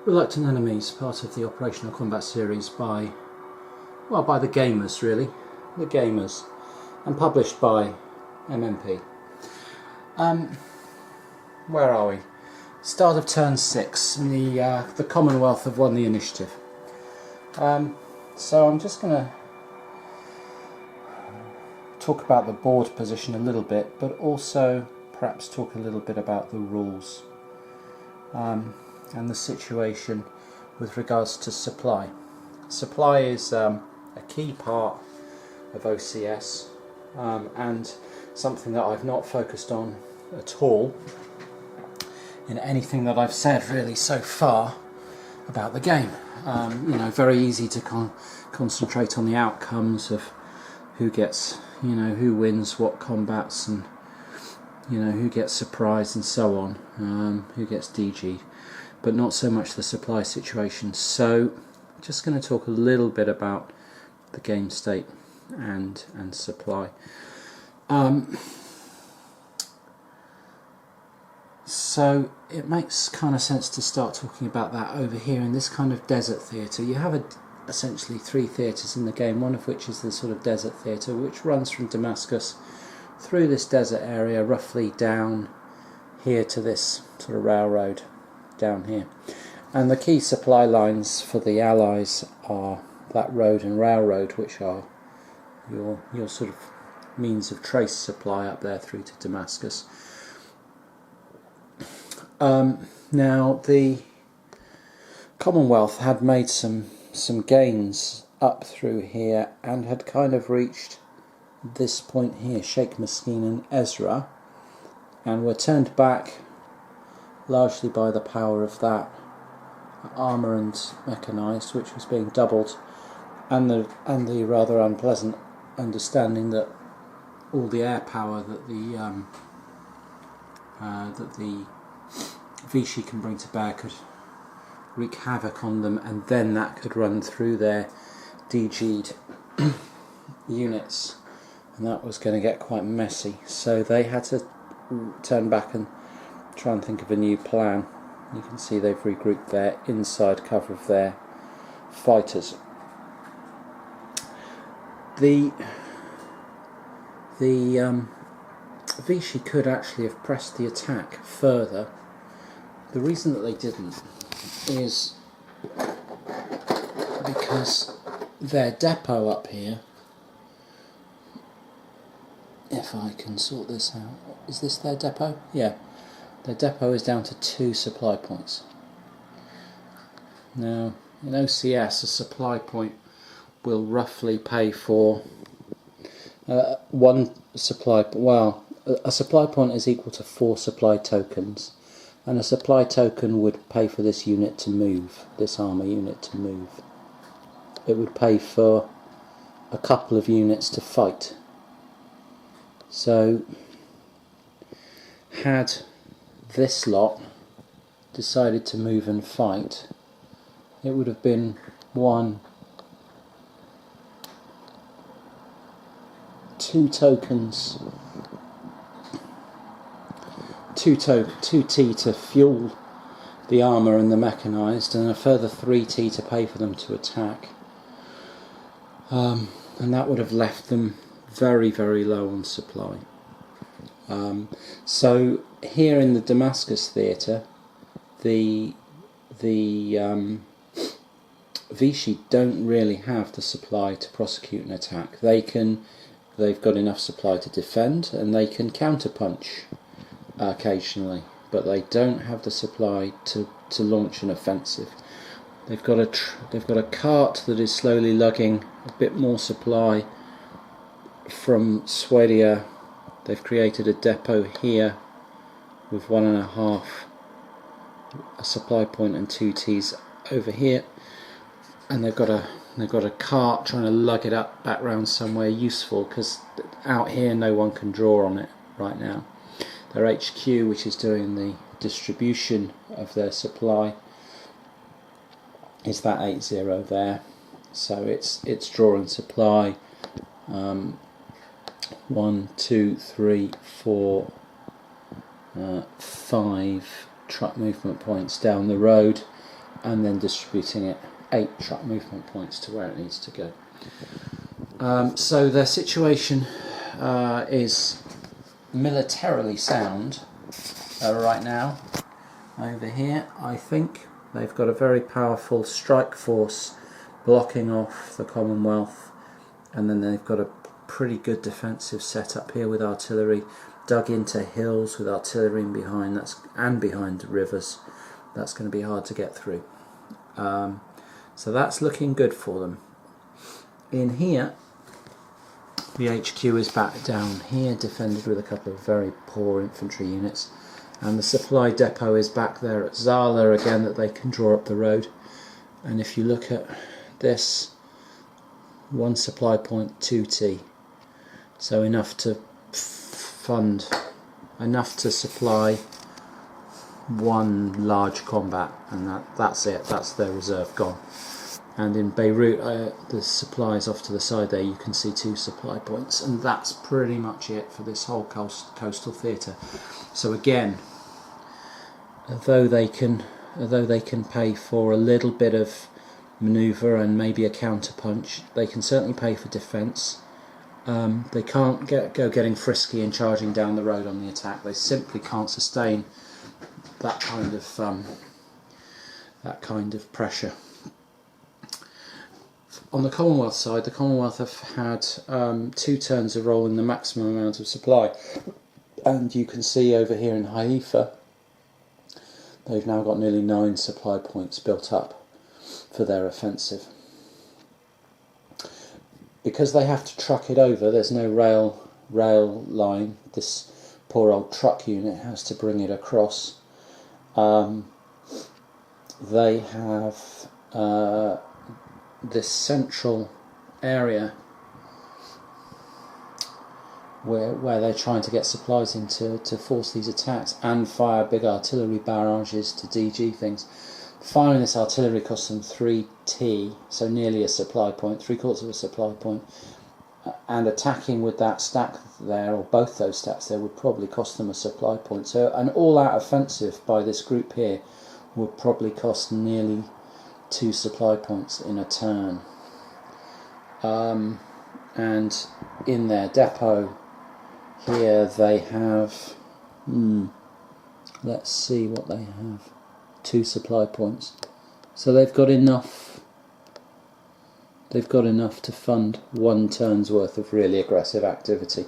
Reluctant Enemies, part of the Operational Combat series by the gamers really, the gamers, and published by MMP. Where are we? Start of turn 6, and the Commonwealth have won the initiative. So I'm just going to talk about the board position a little bit, but also perhaps talk a little bit about the rules and the situation with regards to supply. Supply is a key part of OCS and something that I've not focused on at all in anything that I've said really so far about the game. Very easy to concentrate on the outcomes of who gets, who wins what combats, and who gets surprised and so on, who gets DG'd, but not so much the supply situation. So I'm just going to talk a little bit about the game state and supply. So it makes kind of sense to start talking about that over here in this kind of desert theatre. You have essentially 3 theatres in the game, one of which is the sort of desert theatre, which runs from Damascus through this desert area roughly down here to this sort of railroad down here. And the key supply lines for the Allies are that road and railroad, which are your sort of means of trace supply up there through to Damascus. Now the Commonwealth had made some gains up through here and had kind of reached this point here, Sheikh Meskin and Ezra, and were turned back largely by the power of that armour and mechanised, which was being doubled, and the rather unpleasant understanding that all the air power that the Vichy can bring to bear could wreak havoc on them, and then that could run through their DG'd units, and that was going to get quite messy. So they had to turn back and try and think of a new plan. You can see they've regrouped there inside cover of their fighters. The Vichy could actually have pressed the attack further. The reason that they didn't is because their depot up here, if I can sort this out, is this their depot? Yeah, their depot is down to 2 supply points. Now in OCS a supply point will roughly pay for one supply, a supply point is equal to 4 supply tokens, and a supply token would pay for this unit to move, this armour unit to move. It would pay for a couple of units to fight. So had this lot decided to move and fight, it would have been 2 tokens, 2T to fuel the armour and the mechanised, and a further 3T to pay for them to attack, and that would have left them very, very low on supply. So here in the Damascus theatre, the Vichy don't really have the supply to prosecute an attack. They've got enough supply to defend, and they can counterpunch occasionally, but they don't have the supply to launch an offensive. They've got a cart that is slowly lugging a bit more supply from Swedia. They've created a depot here with 1.5 a supply point and 2 Ts over here, and they've got a cart trying to lug it up back round somewhere useful, because out here no one can draw on it right now. Their HQ, which is doing the distribution of their supply, is that 80 there, so it's drawing supply 1, 2, 3, 4, 5 truck movement points down the road, and then distributing it 8 truck movement points to where it needs to go. So their situation is militarily sound right now. Over here, I think they've got a very powerful strike force blocking off the Commonwealth, and then they've got a pretty good defensive setup here with artillery dug into hills with artillery behind, and behind rivers. That's going to be hard to get through. So that's looking good for them. In here, the HQ is back down here, defended with a couple of very poor infantry units, and the supply depot is back there at Zala again, that they can draw up the road. And if you look at this, 1 supply point, 2T, so enough to fund, enough to supply 1 large combat, and that's it, that's their reserve gone. And in Beirut, the supplies off to the side there, you can see 2 supply points, and that's pretty much it for this whole coastal theatre. So again, although they can pay for a little bit of manoeuvre and maybe a counter punch, they can certainly pay for defence. They can't go getting frisky and charging down the road on the attack. They simply can't sustain that kind of pressure. On the Commonwealth side, the Commonwealth have had 2 turns of rolling the maximum amount of supply, and you can see over here in Haifa they've now got nearly 9 supply points built up for their offensive. Because they have to truck it over, there's no rail line, this poor old truck unit has to bring it across. They have this central area where they're trying to get supplies in to force these attacks and fire big artillery barrages to DG things. Firing this artillery costs them 3T, so nearly a supply point, 3/4 of a supply point, and attacking with that stack there, or both those stacks there, would probably cost them a supply point. So an all-out offensive by this group here would probably cost nearly 2 supply points in a turn. And in their depot here they have, let's see what they have, 2 supply points. So they've got enough to fund 1 turn's worth of really aggressive activity.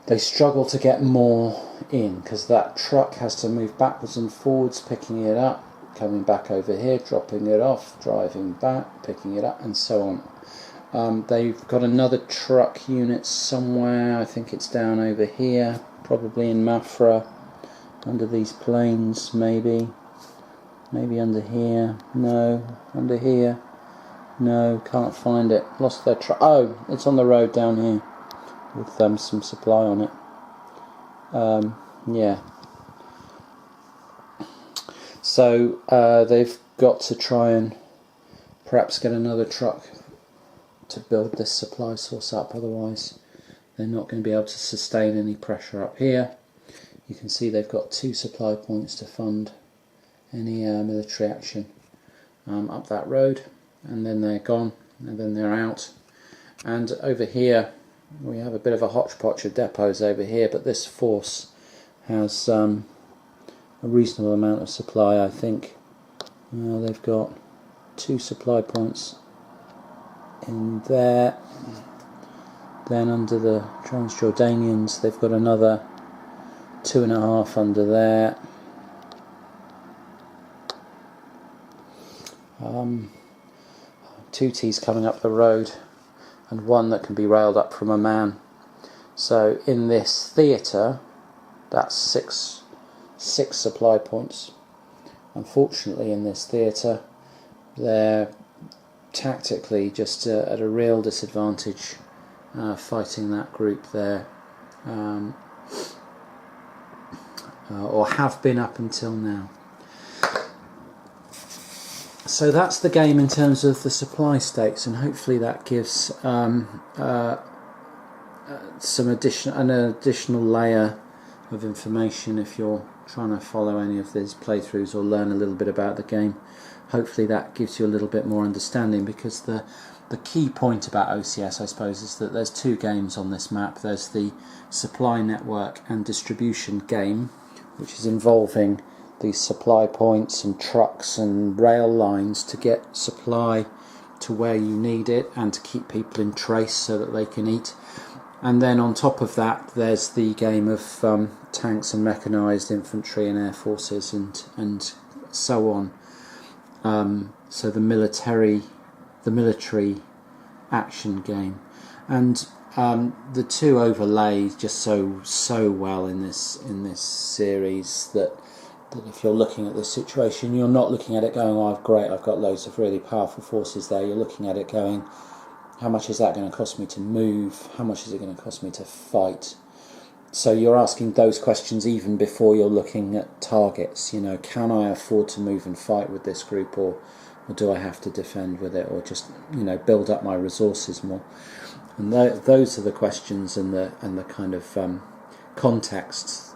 They struggle to get more in because that truck has to move backwards and forwards, picking it up, coming back over here, dropping it off, driving back, picking it up, and so on. They've got another truck unit somewhere, I think it's down over here, probably in Mafra, under these plains, maybe under here, no, under here, no, can't find it, lost their truck. Oh, it's on the road down here with some supply on it. Yeah, so they've got to try and perhaps get another truck to build this supply source up, otherwise they're not going to be able to sustain any pressure up here. You can see they've got 2 supply points to fund any military action up that road, and then they're gone, and then they're out. And over here we have a bit of a hodgepodge of depots over here, but this force has a reasonable amount of supply, I think. They've got 2 supply points in there. Then under the Transjordanians they've got another 2.5 under there. 2 T's coming up the road, and 1 that can be railed up from Amman. So in this theatre, that's 6 supply points. Unfortunately, in this theatre, they're tactically just at a real disadvantage fighting that group there, or have been up until now. So that's the game in terms of the supply stakes, and hopefully that gives an additional layer of information if you're trying to follow any of these playthroughs or learn a little bit about the game. Hopefully that gives you a little bit more understanding, because the key point about OCS, I suppose, is that there's two games on this map. There's the supply network and distribution game, which is involving these supply points and trucks and rail lines to get supply to where you need it and to keep people in trace so that they can eat. And then on top of that, there's the game of tanks and mechanised infantry and air forces and so on. So the military action game, and the two overlay just so well in this series that if you're looking at this situation, you're not looking at it going, oh great, I've got loads of really powerful forces there. You're looking at it going, how much is that going to cost me to move? How much is it going to cost me to fight? So you're asking those questions even before you're looking at targets. You know, can I afford to move and fight with this group, or do I have to defend with it, or just, you know, build up my resources more? And those are the questions and the kind of contexts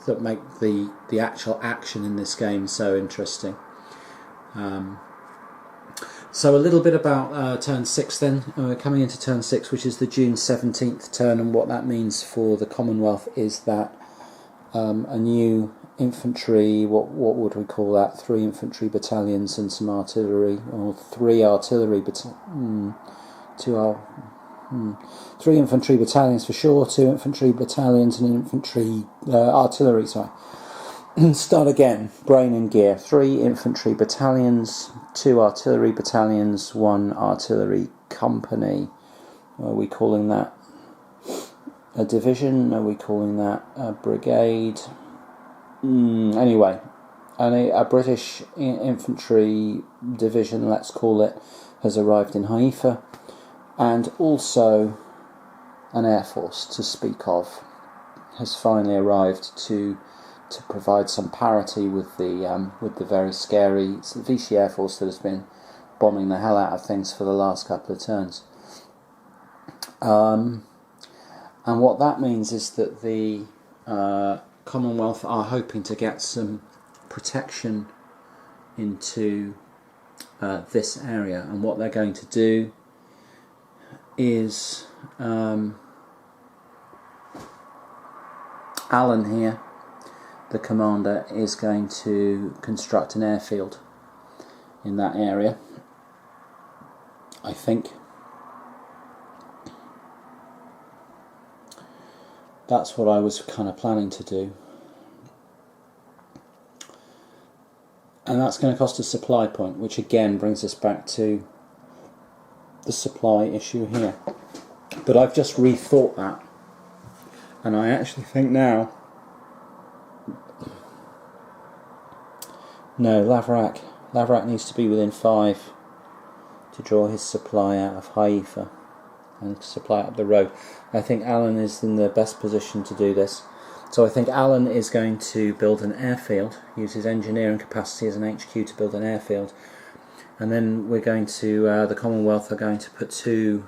that make the actual action in this game so interesting. So a little bit about turn 6 then. We're coming into turn 6, which is the June 17th turn, and what that means for the Commonwealth is that a new infantry, what would we call that? 3 infantry battalions and some artillery, or 3 artillery battalions. 3 infantry battalions for sure, 2 infantry battalions and infantry artillery, sorry. Start again, brain and gear. 3 infantry battalions, 2 artillery battalions, 1 artillery company. Are we calling that a division? Are we calling that a brigade? Anyway, a British infantry division, let's call it, has arrived in Haifa, and also an air force to speak of has finally arrived to provide some parity with the very scary Vichy Air Force that has been bombing the hell out of things for the last couple of turns. And what that means is that the Commonwealth are hoping to get some protection into this area, and what they're going to do is Alan here, the commander, is going to construct an airfield in that area, I think. That's what I was kind of planning to do. And that's going to cost a supply point, which again brings us back to the supply issue here. But I've just rethought that, and I actually think now, no, Laverack needs to be within 5 to draw his supply out of Haifa and supply up the road. I think Alan is in the best position to do this. So I think Alan is going to build an airfield, use his engineering capacity as an HQ to build an airfield, and then we're going to, the Commonwealth are going to put 2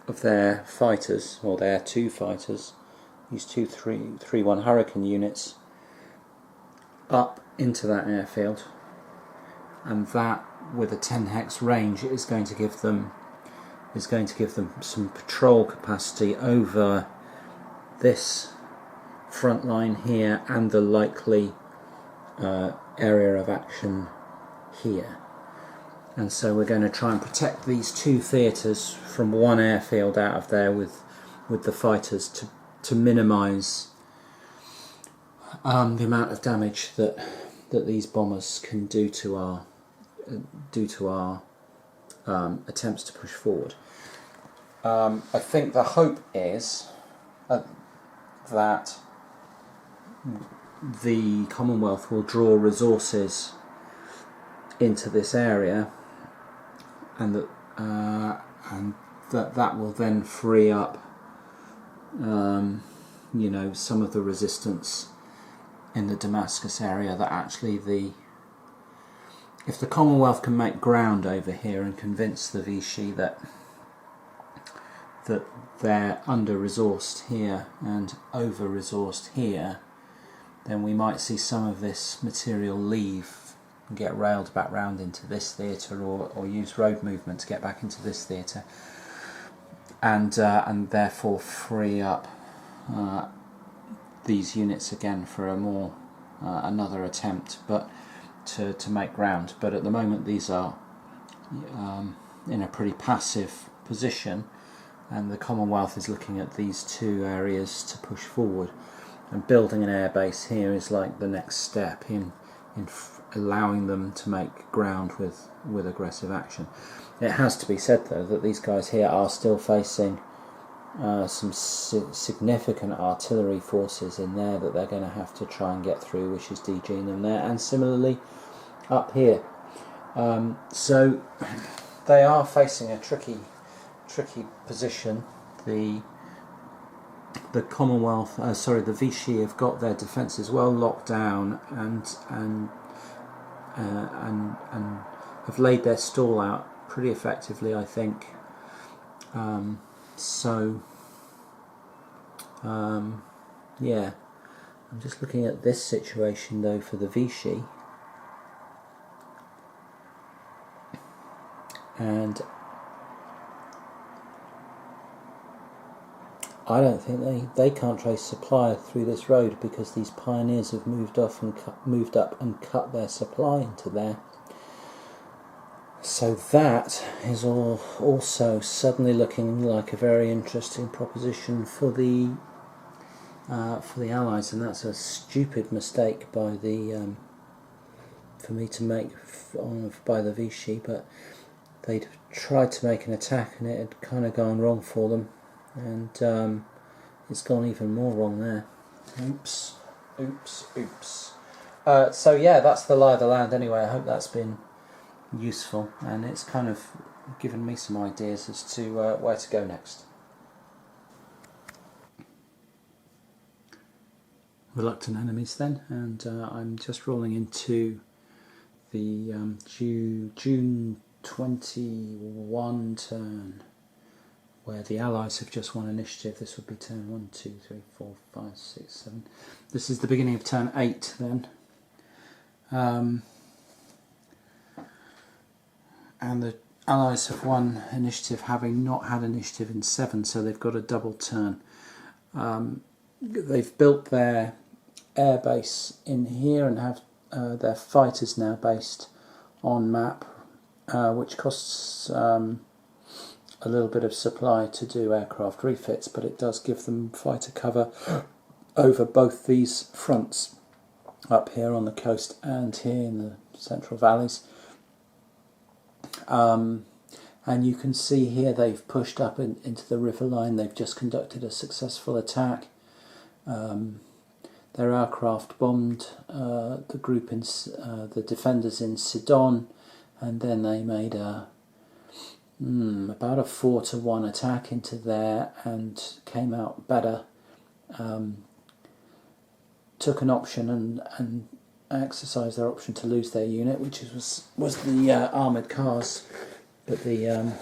of their fighters, or their 2 fighters, these 2 3-1 Hurricane units, up into that airfield, and that, with a 10 hex range, is going to give them some patrol capacity over this front line here and the likely area of action here. And so we're going to try and protect these 2 theatres from one airfield out of there with the fighters to minimise the amount of damage that these bombers can do to our attempts to push forward. I think the hope is that the Commonwealth will draw resources into this area, and that will then free up some of the resistance in the Damascus area. That actually if the Commonwealth can make ground over here and convince the Vichy that they're under-resourced here and over-resourced here, then we might see some of this material leave and get railed back round into this theatre, or use road movement to get back into this theatre, and therefore free up these units again for a more another attempt, but to make ground. But at the moment these are in a pretty passive position, and the Commonwealth is looking at these two areas to push forward, and building an airbase here is like the next step in allowing them to make ground with aggressive action. It has to be said though that these guys here are still facing some significant artillery forces in there that they're going to have to try and get through, which is DGing them there, and similarly up here. So they are facing a tricky position. The Commonwealth, the Vichy have got their defences well locked down and have laid their stall out pretty effectively, I think. Yeah, I'm just looking at this situation though for the Vichy, and I don't think they can't trace supply through this road, because these pioneers have moved up and cut their supply into there. So that is also suddenly looking like a very interesting proposition for the Allies, and that's a stupid mistake by the for me to make by the Vichy. But they'd tried to make an attack and it had kind of gone wrong for them, and it's gone even more wrong there. Oops. So yeah, that's the lie of the land anyway. I hope that's been useful, and it's kind of given me some ideas as to where to go next. Reluctant enemies then, and I'm just rolling into the June 21 turn, where the Allies have just won initiative. This would be turn 1, 2, 3, 4, 5, 6, 7. This is the beginning of turn 8 then. And the Allies have won initiative, having not had initiative in 7, so they've got a double turn. They've built their air base in here and have their fighters now based on map, which costs a little bit of supply to do aircraft refits, but it does give them fighter cover over both these fronts, up here on the coast and here in the central valleys. And you can see here they've pushed up into the river line. They've just conducted a successful attack. Their aircraft bombed the group in the defenders in Sidon, and then they made about a 4-to-1 attack into there and came out better. Took an option and exercised their option to lose their unit, which was the armoured cars, but the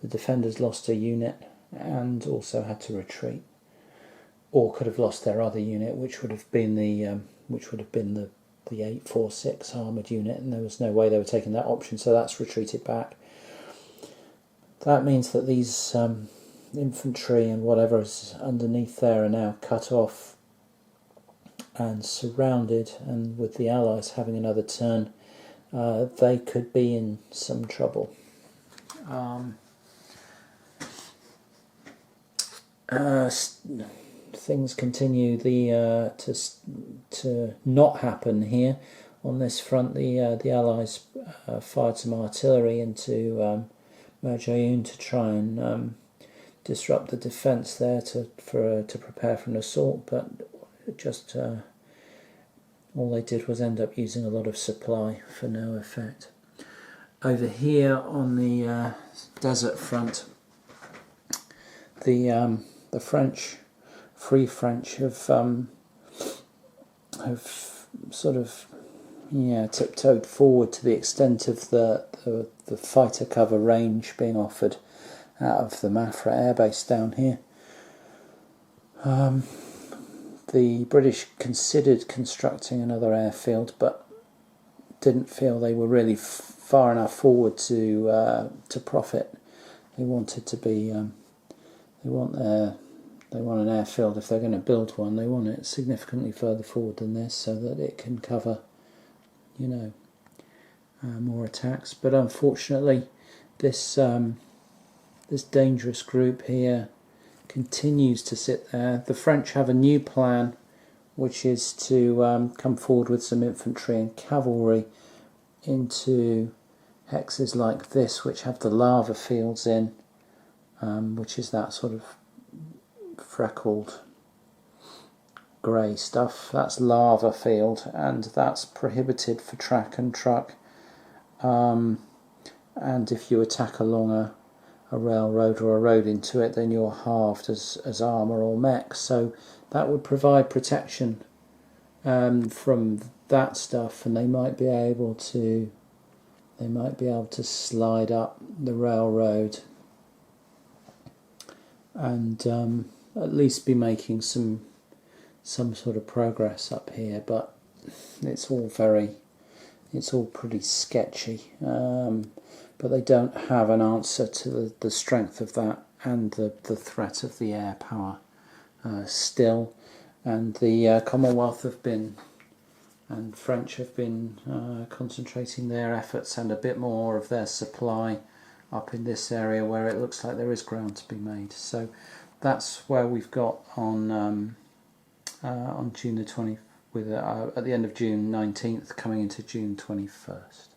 defenders lost a unit and also had to retreat, or could have lost their other unit, which would have been the 846 armoured unit, and there was no way they were taking that option, so that's retreated back. That means that these infantry and whatever is underneath there are now cut off and surrounded, and with the Allies having another turn, they could be in some trouble. Things continue to not happen here on this front. The Allies fired some artillery into Marjayoun to try and disrupt the defence there to prepare for an assault, but just all they did was end up using a lot of supply for no effect. Over here on the desert front, the Free French have sort of tiptoed forward to the extent of the fighter cover range being offered out of the Mafra airbase down here. the British considered constructing another airfield, but didn't feel they were really far enough forward to profit. They wanted to be they want an airfield. If they're going to build one, they want it significantly further forward than this, so that it can cover, more attacks. But unfortunately, this dangerous group here continues to sit there. The French have a new plan, which is to come forward with some infantry and cavalry into hexes like this, which have the lava fields in, which is that sort of freckled grey stuff. That's lava field, and that's prohibited for track and truck. And if you attack along a railroad or a road into it, then you're halved as armour or mech. So that would provide protection from that stuff, and they might be able to slide up the railroad and at least be making some sort of progress up here. But it's all pretty sketchy. But they don't have an answer to the strength of that and the threat of the air power still. And the Commonwealth and French have been concentrating their efforts and a bit more of their supply up in this area where it looks like there is ground to be made. So that's where we've got on June the 20th, at the end of June 19th, coming into June 21st.